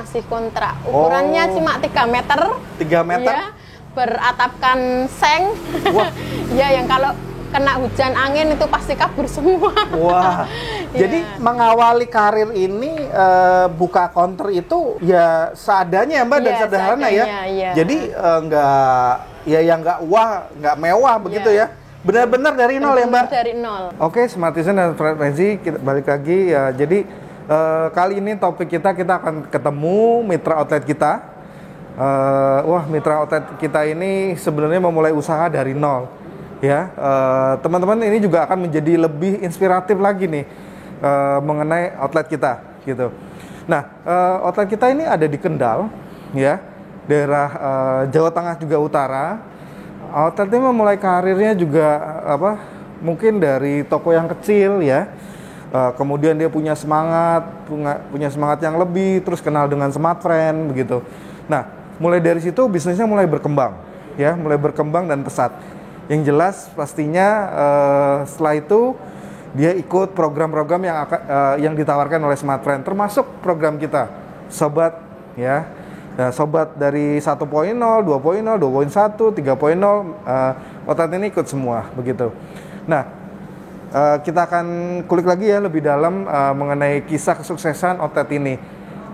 masih kontrak. Ukurannya cuma 3 meter. 3 meter? Ya, beratapkan seng. Wah. Ya, yang kalau kena hujan angin itu pasti kabur semua. Wah. Jadi mengawali karir ini buka counter itu ya seadanya ya Mbak, dan sederhana ya. Iya. Jadi nggak wah, nggak mewah begitu ya. Benar-benar dari nol ya Mbak? Dari nol. Oke, Smartisan dan Frenzy, kita balik lagi ya. Jadi kali ini topik kita akan ketemu mitra outlet kita. Wah, mitra outlet kita ini sebenarnya memulai usaha dari nol. Ya, teman-teman ini juga akan menjadi lebih inspiratif lagi nih mengenai outlet kita gitu. Nah, outlet kita ini ada di Kendal, ya, daerah Jawa Tengah juga utara. Outlet ini memulai karirnya juga mungkin dari toko yang kecil ya. Kemudian dia punya semangat yang lebih, terus kenal dengan Smart Friend begitu. Nah, mulai dari situ bisnisnya mulai berkembang, ya, mulai berkembang dan pesat. Yang jelas pastinya setelah itu dia ikut program-program yang ditawarkan oleh Smart Friend, termasuk program kita Sobat, ya. Nah, Sobat dari 1.0, 2.0, 2.1, 3.0, outlet ini ikut semua begitu. Nah, kita akan kulik lagi ya lebih dalam mengenai kisah kesuksesan outlet ini.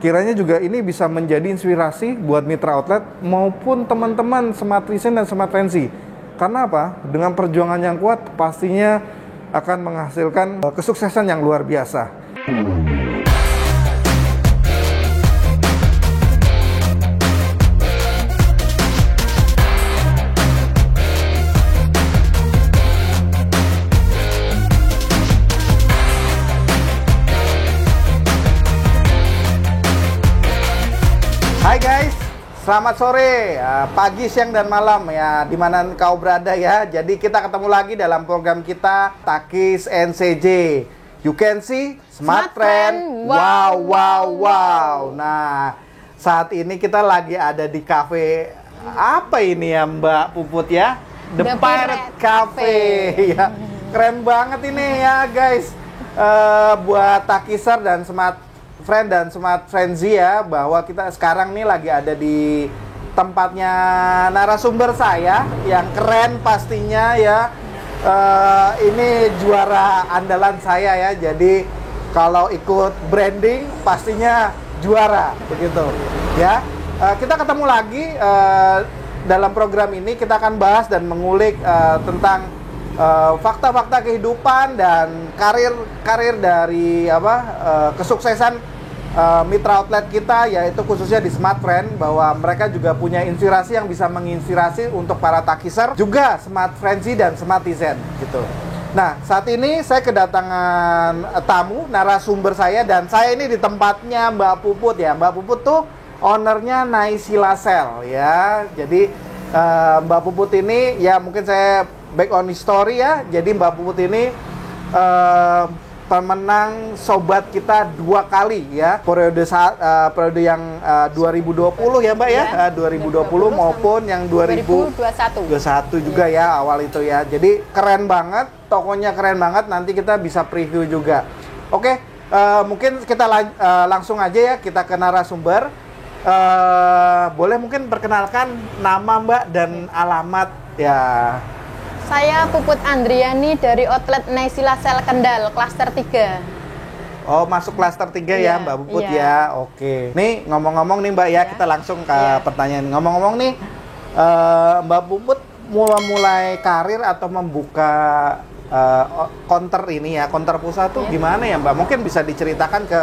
Kiranya juga ini bisa menjadi inspirasi buat mitra outlet maupun teman-teman Smartisan dan Smart Frenzy. Karena apa? Dengan perjuangan yang kuat pastinya akan menghasilkan kesuksesan yang luar biasa. Hai guys, selamat sore, pagi, siang, dan malam ya, dimana kau berada ya. Jadi kita ketemu lagi dalam program kita Takis NCJ. You can see Smart Friend. Wow. Nah, saat ini kita lagi ada di cafe apa ini ya Mbak Puput ya? The Pirate Cafe. Ya, keren banget ini ya guys. Buat Takiser dan Smart Friend dan Smart Frenzy ya, bahwa kita sekarang nih lagi ada di tempatnya narasumber saya yang keren pastinya ya. Ini juara andalan saya ya, jadi kalau ikut branding pastinya juara begitu ya. Kita ketemu lagi dalam program ini, kita akan bahas dan mengulik tentang fakta-fakta kehidupan dan karir dari kesuksesan mitra outlet kita, yaitu khususnya di Smart Friend, bahwa mereka juga punya inspirasi yang bisa menginspirasi untuk para takiser, juga Smart Frenzy dan Smartisan gitu. Nah, saat ini saya kedatangan tamu, narasumber saya, dan saya ini di tempatnya Mbak Puput ya. Mbak Puput tuh ownernya Naysila Sale ya. Jadi Mbak Puput ini ya, mungkin saya back on history ya. Jadi Mbak Puput ini pemenang Sobat kita 2 kali ya, periode yang 2020 ya Mbak ya, 2020 maupun yang 2021 juga ya awal itu ya. Jadi keren banget, tokonya keren banget, nanti kita bisa preview juga. Oke, mungkin kita langsung aja ya, kita ke narasumber. Boleh mungkin perkenalkan nama Mbak dan alamat ya. Saya Puput Andriani dari outlet Naysila Sale Kendal, klaster 3. Oh, masuk klaster 3 ya Mbak Puput ya. Oke. Nih ngomong-ngomong nih Mbak ya, kita langsung ke pertanyaan. Ngomong-ngomong nih, Mbak Puput mulai karir atau membuka counter ini ya, counter pulsa tuh gimana ya Mbak? Mungkin bisa diceritakan ke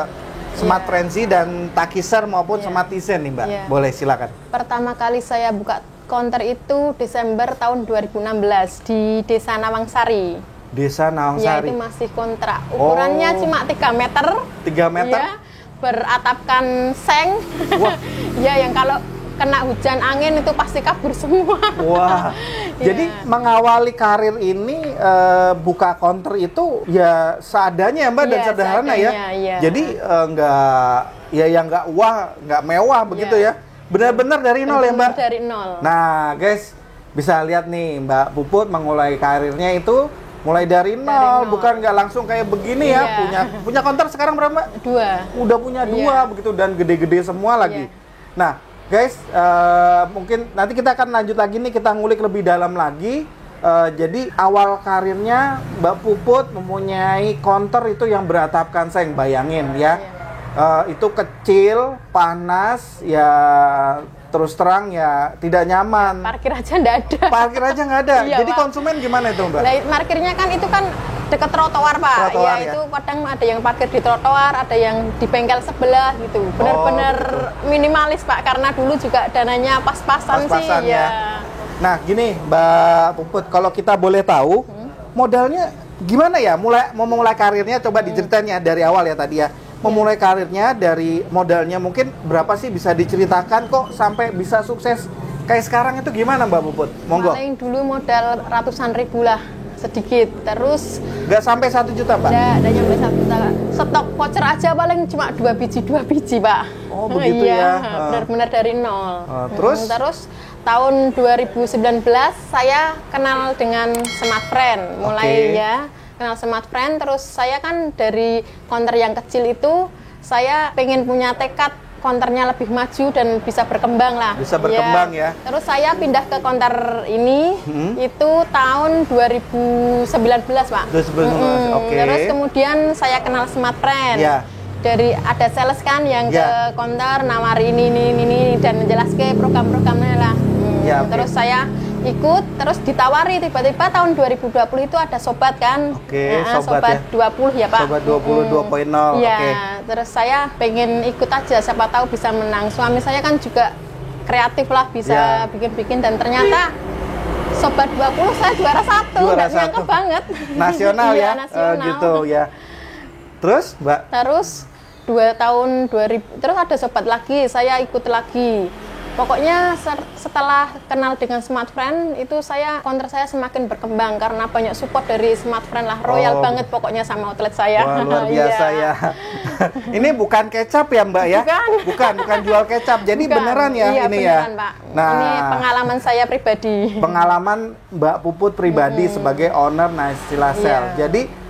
Smart Frenzy dan Takiser maupun Smartisan nih Mbak. Boleh, silakan. Pertama kali saya buka counter itu Desember tahun 2016 di Desa Nawangsari. Desa Nawangsari. Ya, itu masih kontrak. Ukurannya cuma 3 meter. 3 meter? Ya, beratapkan seng. Wah. Ya, yang kalau kena hujan angin itu pasti kabur semua. Wah. Jadi mengawali karir ini buka counter itu ya seadanya Mbak, dan sederhana ya. Jadi nggak wah, nggak mewah begitu ya. Benar-benar dari nol ya Mbak? Dari nol. Nah guys, bisa lihat nih Mbak Puput memulai karirnya itu Mulai dari nol, bukan nggak langsung kayak begini ya. Punya konter sekarang berapa, Mbak? 2. Udah punya 2 begitu, dan gede-gede semua lagi. Nah, guys, mungkin nanti kita akan lanjut lagi nih, kita ngulik lebih dalam lagi. Jadi awal karirnya Mbak Puput mempunyai konter itu yang beratap kanseng, bayangin ya. Itu kecil, panas, ya terus terang ya tidak nyaman. Parkir aja nggak ada. Parkir aja nggak ada. Iya, jadi Pak. konsumen gimana itu, Mbak? Nah, parkirnya kan itu kan dekat trotoar, Pak. Trotoar, Itu kadang ada yang parkir di trotoar, ada yang di bengkel sebelah gitu. Benar-benar minimalis, Pak, karena dulu juga dananya pas-pasan sih. Ya. Nah, gini Mbak Puput, kalau kita boleh tahu modalnya gimana ya? Memulai karirnya coba diceritain ya dari awal ya tadi ya. Memulai karirnya dari modalnya mungkin berapa sih, bisa diceritakan kok sampai bisa sukses kayak sekarang itu gimana, Mbak Puput? Monggo. Paling dulu modal ratusan ribu lah, sedikit. Terus nggak sampai 1 juta, Mbak? Nggak nyampe 1 juta. Stok voucher aja paling cuma 2 biji, Pak. Oh, begitu ya. Benar-benar dari nol. Terus tahun 2019 saya kenal dengan Smartfriend. Mulai kenal Smartfriend, terus saya kan dari konter yang kecil itu saya pengen punya tekad konternya lebih maju dan bisa berkembang lah. Bisa berkembang ya. Terus saya pindah ke konter ini itu tahun 2019, Pak. 2019, oke. Terus kemudian saya kenal Smartfriend. Ya. Dari ada sales kan yang ke konter nawari ini dan menjelaskan program-programnya lah. Terus saya ikut, terus ditawari tiba-tiba tahun 2020 itu ada sobat kan. Sobat 20 ya, Pak. Sobat 20 2.0. Terus saya pengen ikut aja, siapa tahu bisa menang. Suami saya kan juga kreatif lah, bisa bikin-bikin, dan ternyata Sobat 20 saya juara 1. Nggak nyangka banget. Nasional ya. Nasional. Gitu ya. Terus, Mbak? Terus 2 tahun 2000, terus ada sobat lagi, saya ikut lagi. Pokoknya setelah kenal dengan Smartfriend itu konter saya semakin berkembang karena banyak support dari Smartfriend lah. Royal banget pokoknya sama outlet saya. Wah, luar biasa ya. Ini bukan kecap ya, Mbak ya? Bukan jual kecap. Jadi beneran ya ini beneran, ya. Pak. Nah, ini pengalaman saya pribadi. Pengalaman Mbak Puput pribadi sebagai owner Naysila Sale. Jadi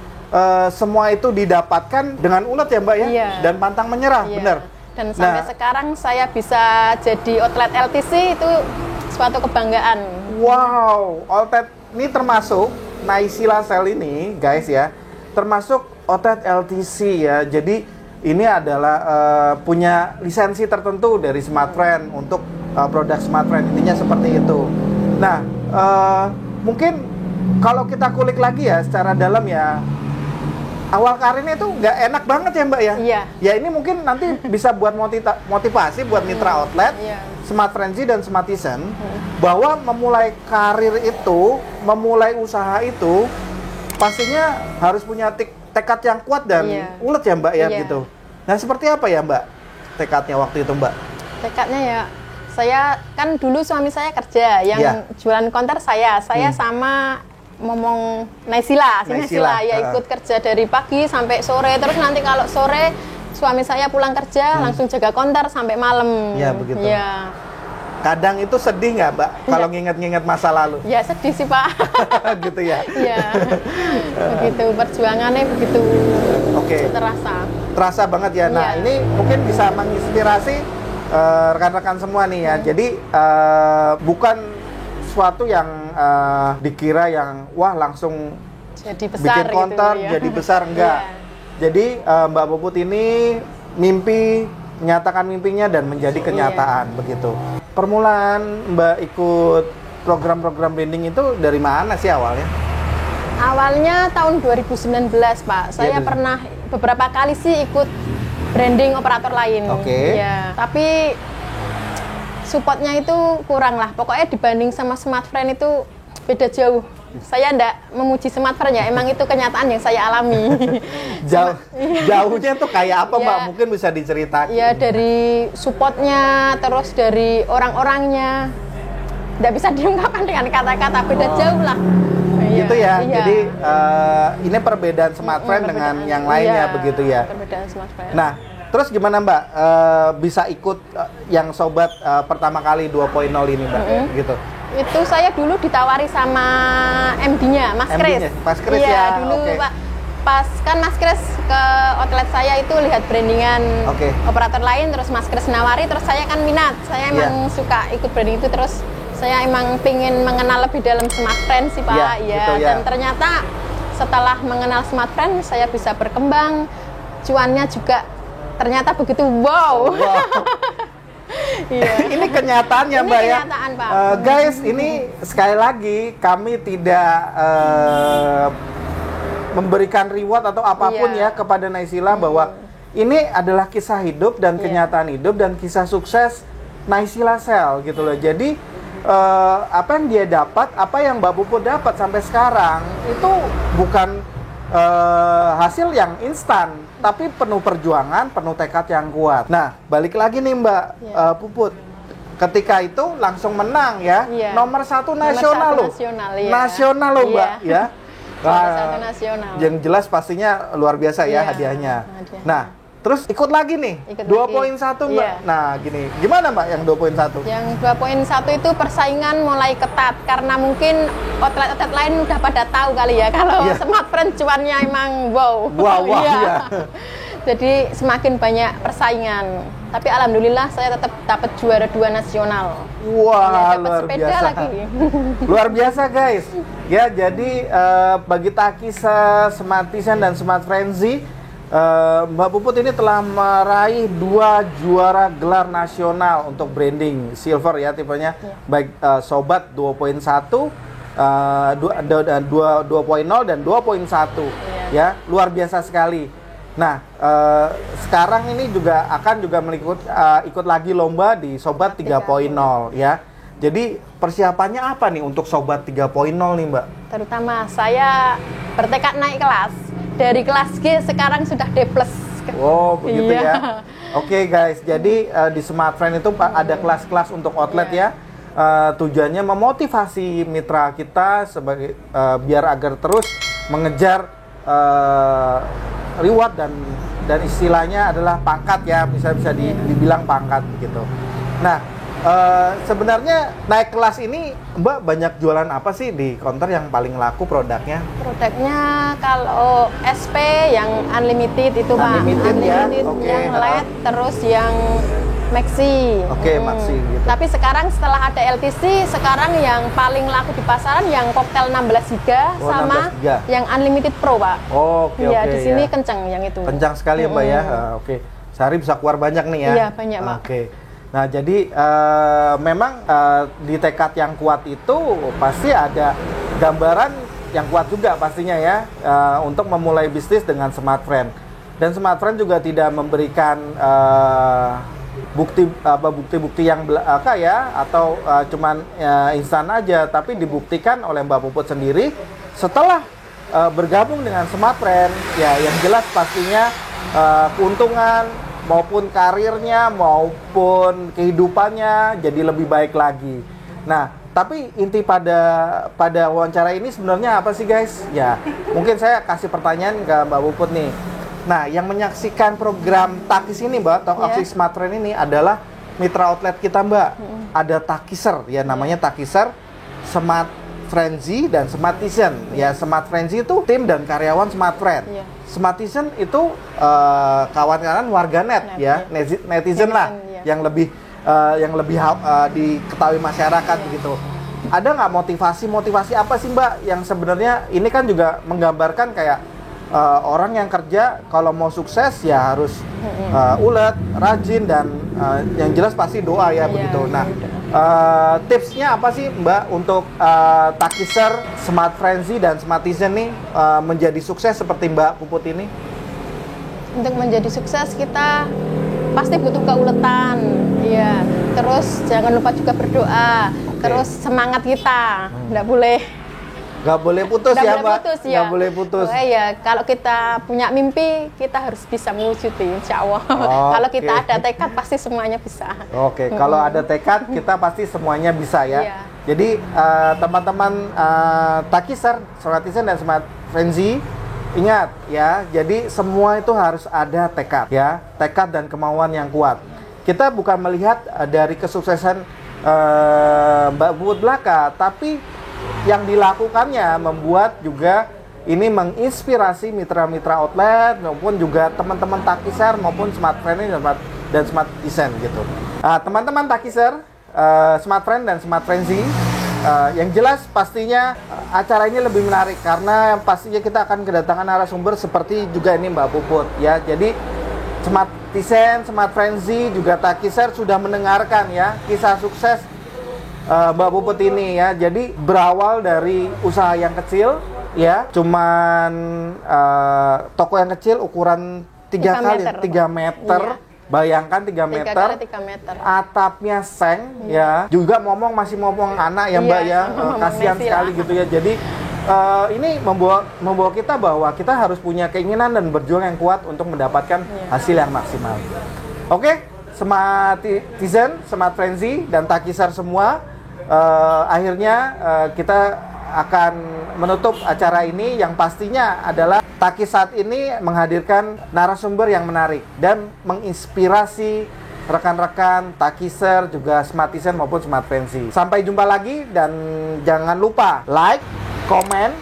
semua itu didapatkan dengan ulet ya, Mbak ya? Dan pantang menyerah, bener. Dan sampai sekarang saya bisa jadi outlet LTC, itu suatu kebanggaan. Wow, outlet ini termasuk Naysila Sale ini, guys ya, termasuk outlet LTC ya. Jadi ini adalah punya lisensi tertentu dari Smartfriend untuk produk Smartfriend, intinya seperti itu. Nah, mungkin kalau kita kulik lagi ya secara dalam ya, awal karirnya itu nggak enak banget ya, Mbak ya? Ya ini mungkin nanti bisa buat motivasi buat mitra outlet, Smartfrenzy dan Smartisan, bahwa memulai karir itu, memulai usaha itu, pastinya harus punya tekad yang kuat dan ulet ya, Mbak ya, gitu. Nah, seperti apa ya, Mbak, tekadnya waktu itu, Mbak? Tekadnya ya, saya kan dulu suami saya kerja, yang jualan konter saya sama ngomong Naysila ya, ikut kerja dari pagi sampai sore. Terus nanti kalau sore suami saya pulang kerja langsung jaga konter sampai malam. Ya begitu. Kadang itu sedih nggak, Mbak, kalau nginget-nginget masa lalu? Ya sedih sih, Pak. Gitu ya. Iya. Begitu perjuangannya begitu. Terasa banget ya. Nah, ini mungkin bisa menginspirasi rekan-rekan semua nih ya. Jadi bukan suatu yang dikira yang wah langsung jadi besar bikin konter gitu, jadi besar, enggak. Jadi Mbak Puput ini menyatakan mimpinya dan menjadi kenyataan begitu. Permulaan Mbak ikut program-program branding itu dari mana sih awalnya? Awalnya tahun 2019, Pak. Saya pernah beberapa kali sih ikut branding operator lain. Ya, tapi supportnya itu kurang lah. Pokoknya dibanding sama Smartfriend itu beda jauh. Saya enggak memuji Smartfriend ya, emang itu kenyataan yang saya alami. Jauhnya tuh kayak apa, Mbak? Mungkin bisa diceritakan. Ya, dari supportnya, terus dari orang-orangnya. Nggak bisa diungkapkan dengan kata-kata, beda jauh lah. Gitu ya. Jadi ini perbedaan Smartfriend dengan yang lainnya begitu ya. Perbedaan Smartfriend. Nah, terus gimana, Mbak, bisa ikut yang sobat pertama kali 2.0 ini, Mbak? Gitu. Itu saya dulu ditawari sama MD-nya, Mas Kris. Mas Kris iya, ya. Dulu Pak, pas kan Mas Kris ke outlet saya itu lihat brandingan operator lain, terus Mas Kris nawari, terus saya kan minat. Saya emang suka ikut branding itu, terus saya emang pingin mengenal lebih dalam Smart Friend sih Pak. Dan ternyata setelah mengenal Smart Friend, saya bisa berkembang. Cuannya juga ternyata begitu wow. Iya. Ini kenyataannya Mbak ya. Kenyataan, Pak. Guys, ini sekali lagi kami tidak memberikan reward atau apapun ya kepada Naysila bahwa ini adalah kisah hidup dan kenyataan hidup dan kisah sukses Naysila Sel gitu loh. Jadi apa yang dia dapat, apa yang Mbak Puput dapat sampai sekarang itu bukan hasil yang instan, tapi penuh perjuangan, penuh tekad yang kuat. Nah, balik lagi nih Mbak Puput, ketika itu langsung menang ya, nomor 1 nasional loh, nasional loh Mbak ya. Nomor 1 nasional. Yang jelas pastinya luar biasa ya hadiahnya. Nah, terus ikut lagi nih, 2.1 Mbak. Nah, gini, gimana Mbak yang 2.1? Yang 2.1 itu persaingan mulai ketat karena mungkin outlet-outlet lain udah pada tahu kali ya kalau Smart Friend cuannya emang wow. Iya. Jadi semakin banyak persaingan. Tapi alhamdulillah saya tetap dapat juara 2 nasional. Wah, dapat luar sepeda biasa. lagi. Luar biasa guys. Ya, jadi bagi Takisa, Smartisan dan Smart Frenzy, Mbak Puput ini telah meraih 2 juara gelar nasional untuk branding silver ya tipenya, baik Sobat 2.1, 2.0 dan 2.1 ya, luar biasa sekali. Nah, sekarang ini juga akan ikut lagi lomba di Sobat 3.0 ya. Jadi persiapannya apa nih untuk Sobat 3.0 nih Mbak? Terutama saya bertekad naik kelas. Dari kelas G sekarang sudah D+. Oh, begitu ya. Oke guys, jadi di Smart Friend itu ada kelas-kelas untuk outlet ya. Tujuannya memotivasi mitra kita sebagai biar agar terus mengejar reward dan istilahnya adalah pangkat ya, bisa dibilang pangkat begitu. Nah, sebenarnya naik kelas ini Mbak banyak jualan apa sih di counter yang paling laku produknya? Produknya kalau SP yang unlimited itu Pak, unlimited ya? Yang LED, terus yang Maxi. Maxi gitu. Tapi sekarang setelah ada LTC, sekarang yang paling laku di pasaran yang koktel 16 GB sama 16 GB. yang unlimited Pro Pak. Di sini kencang yang itu. Kencang sekali ya Mbak ya. Sehari bisa keluar banyak nih ya. Iya, banyak Pak. Nah, jadi memang di tekad yang kuat itu pasti ada gambaran yang kuat juga pastinya ya, untuk memulai bisnis dengan Smart Friend. Dan Smart Friend juga tidak memberikan bukti-bukti yang belaka ya, atau cuman instan aja, tapi dibuktikan oleh Mbak Puput sendiri setelah bergabung dengan Smart Friend ya, yang jelas pastinya keuntungan maupun karirnya maupun kehidupannya jadi lebih baik lagi. Nah, tapi inti pada wawancara ini sebenarnya apa sih guys? Ya, mungkin saya kasih pertanyaan ke Mbak Puput nih. Nah, yang menyaksikan program Takis ini Mbak, Talk Aksi Smart Friend ini adalah mitra outlet kita Mbak. Ada Takiser ya, namanya Takiser, Smart Frenzy dan Smartisan. Ya, Smart Frenzy itu tim dan karyawan Smart Friend. Smartisan itu kawan-kawan warganet ya, netizen lah, yang lebih diketahui masyarakat begitu. Ada nggak motivasi apa sih Mbak yang sebenarnya ini kan juga menggambarkan kayak orang yang kerja kalau mau sukses ya harus ulet, rajin, dan yang jelas pasti doa ya begitu. Nah, tipsnya apa sih Mbak untuk Takiser, Smart Frenzy dan Smartisan nih menjadi sukses seperti Mbak Puput ini? Untuk menjadi sukses kita pasti butuh keuletan, iya. Terus jangan lupa juga berdoa. Terus semangat kita, nggak boleh putus ya Mbak. Nggak boleh putus. Ya, kalau kita punya mimpi, kita harus bisa mewujudi, insya Allah. Kalau kita ada tekad, pasti semuanya bisa. Kalau ada tekad, kita pasti semuanya bisa ya. Jadi teman-teman Takiser, Smartisan dan Smart Frenzy, ingat ya, jadi semua itu harus ada tekad ya, tekad dan kemauan yang kuat. Kita bukan melihat dari kesuksesan Mbak Puput belaka, tapi yang dilakukannya membuat juga ini menginspirasi mitra-mitra outlet maupun juga teman-teman Takiser maupun Smart Friend dan Smart Design gitu. Teman-teman Takiser, Smart Friend dan Smart Frenzy, yang jelas pastinya acara ini lebih menarik karena pastinya kita akan kedatangan narasumber seperti juga ini Mbak Puput ya. Jadi Smart Design, Smart Frenzy juga Takiser sudah mendengarkan ya kisah sukses Mbak Puput ini ya. Jadi berawal dari usaha yang kecil ya, cuman toko yang kecil ukuran 3 kali 3 meter. Iya. Bayangkan 3 meter, 3 meter, atapnya seng ya, juga masih ngomong anak ya Mbak ya, kasihan sekali gitu ya. Jadi ini membawa kita bahwa kita harus punya keinginan dan berjuang yang kuat untuk mendapatkan hasil yang maksimal. Oke, Smart Design, Smart Frenzy dan Takiser semua, akhirnya kita akan menutup acara ini yang pastinya adalah Takis saat ini menghadirkan narasumber yang menarik dan menginspirasi rekan-rekan Takiser juga Smart Design maupun Smart Frenzy. Sampai jumpa lagi dan jangan lupa like, komen,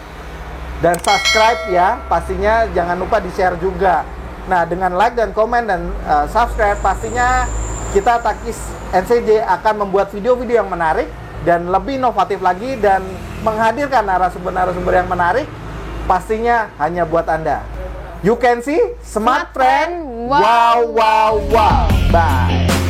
dan subscribe ya. Pastinya jangan lupa di-share juga. Nah, dengan like dan komen dan subscribe pastinya kita Takis NCJ akan membuat video-video yang menarik dan lebih inovatif lagi dan menghadirkan narasumber-narasumber yang menarik pastinya hanya buat Anda. You can see Smart Friend. Wow, wow, wow. Bye.